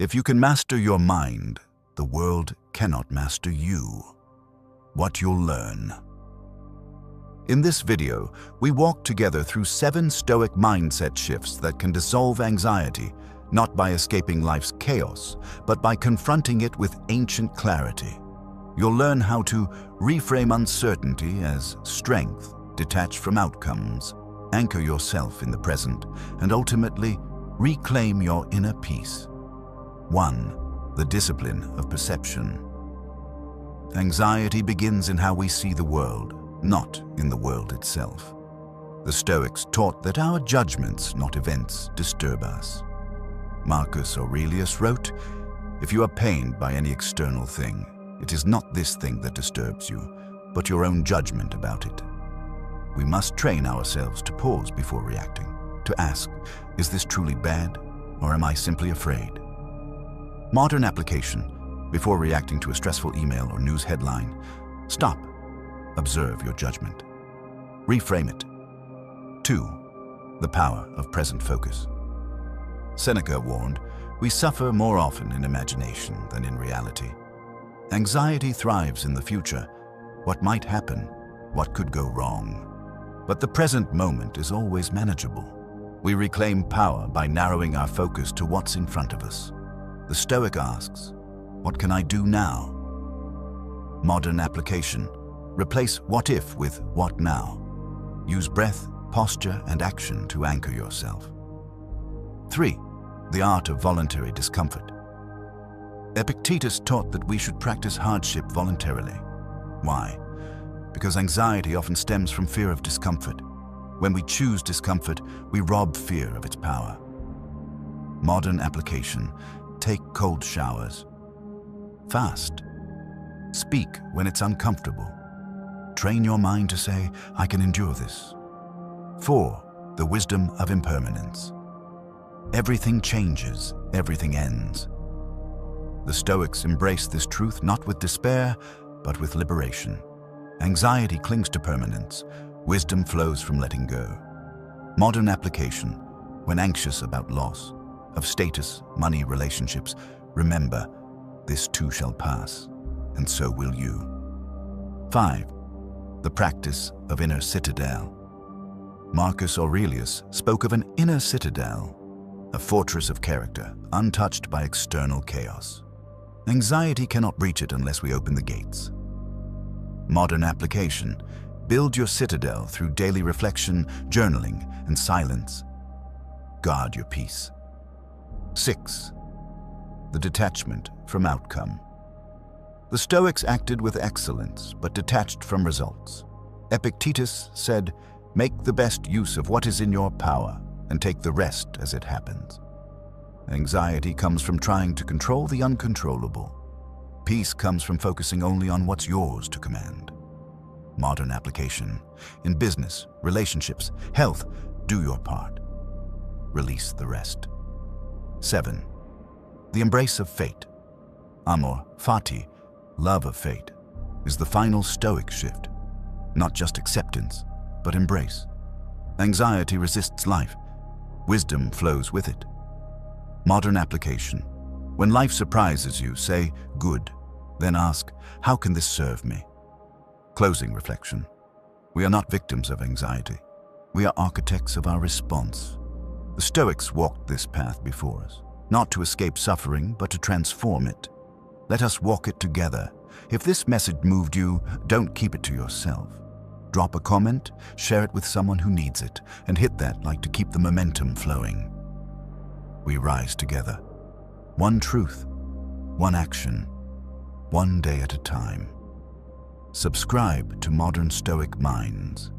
If you can master your mind, the world cannot master you. What you'll learn. In this video, we walk together through 7 Stoic mindset shifts that can dissolve anxiety, not by escaping life's chaos, but by confronting it with ancient clarity. You'll learn how to reframe uncertainty as strength, detach from outcomes, anchor yourself in the present, and ultimately reclaim your inner peace. 1. The discipline of perception. Anxiety begins in how we see the world, not in the world itself. The Stoics taught that our judgments, not events, disturb us. Marcus Aurelius wrote, "If you are pained by any external thing, it is not this thing that disturbs you, but your own judgment about it." We must train ourselves to pause before reacting, to ask, is this truly bad, or am I simply afraid? Modern application. Before reacting to a stressful email or news headline, stop. Observe your judgment. Reframe it. 2. The power of present focus. Seneca warned, "We suffer more often in imagination than in reality." Anxiety thrives in the future. What might happen? What could go wrong? But the present moment is always manageable. We reclaim power by narrowing our focus to what's in front of us. The Stoic asks, what can I do now? Modern application. Replace what if with what now. Use breath, posture, and action to anchor yourself. 3. The art of voluntary discomfort. Epictetus taught that we should practice hardship voluntarily. Why? Because anxiety often stems from fear of discomfort. When we choose discomfort, we rob fear of its power. Modern application. Take cold showers. Fast. Speak when it's uncomfortable. Train your mind to say, I can endure this. 4. The wisdom of impermanence. Everything changes, everything ends. The Stoics embrace this truth not with despair, but with liberation. Anxiety clings to permanence. Wisdom flows from letting go. Modern application. When anxious about loss, of status, money, relationships, remember, this too shall pass, and so will you. 5. The practice of inner citadel. Marcus Aurelius spoke of an inner citadel, a fortress of character, untouched by external chaos. Anxiety cannot breach it unless we open the gates. Modern application. Build your citadel through daily reflection, journaling, and silence. Guard your peace. 6. The detachment from outcome. The Stoics acted with excellence, but detached from results. Epictetus said, "Make the best use of what is in your power, and take the rest as it happens." Anxiety comes from trying to control the uncontrollable. Peace comes from focusing only on what's yours to command. Modern application. In business, relationships, health, do your part. Release the rest. 7. The embrace of fate. Amor fati, love of fate, is the final Stoic shift. Not just acceptance, but embrace. Anxiety resists life. Wisdom flows with it. Modern application. When life surprises you, say, good. Then ask, how can this serve me? Closing reflection. We are not victims of anxiety. We are architects of our response. The Stoics walked this path before us, not to escape suffering, but to transform it. Let us walk it together. If this message moved you, don't keep it to yourself. Drop a comment, share it with someone who needs it, and hit that like to keep the momentum flowing. We rise together. One truth, one action, one day at a time. Subscribe to Modern Stoic Minds.